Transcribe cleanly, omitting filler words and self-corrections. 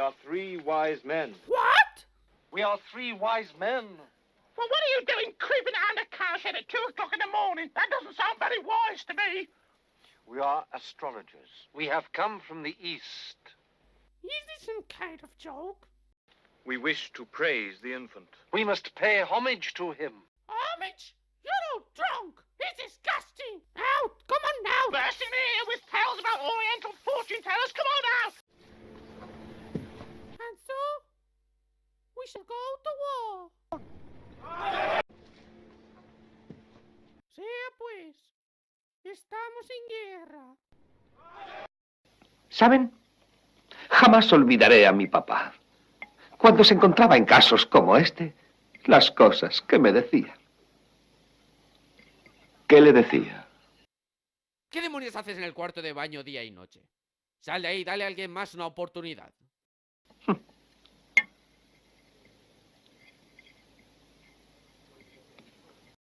are three wise men. What? We are three wise men. Well, what are you doing creeping around a cowshed at 2 o'clock in the morning? That doesn't sound very wise to me. We are astrologers. We have come from the east. Is this some kind of joke? We wish to praise the infant. We must pay homage to him. Homage? You're all drunk. It's disgusting. Out! Come on now. Bursting me here with tales about Oriental fortune tellers. Come on out. And so, we shall go to war. Sea pues, estamos en guerra. ¿Saben? Jamás olvidaré a mi papá. Cuando se encontraba en casos como este, las cosas que me decía. ¿Qué le decía? ¿Qué demonios haces en el cuarto de baño día y noche? Sal de ahí, dale a alguien más una oportunidad.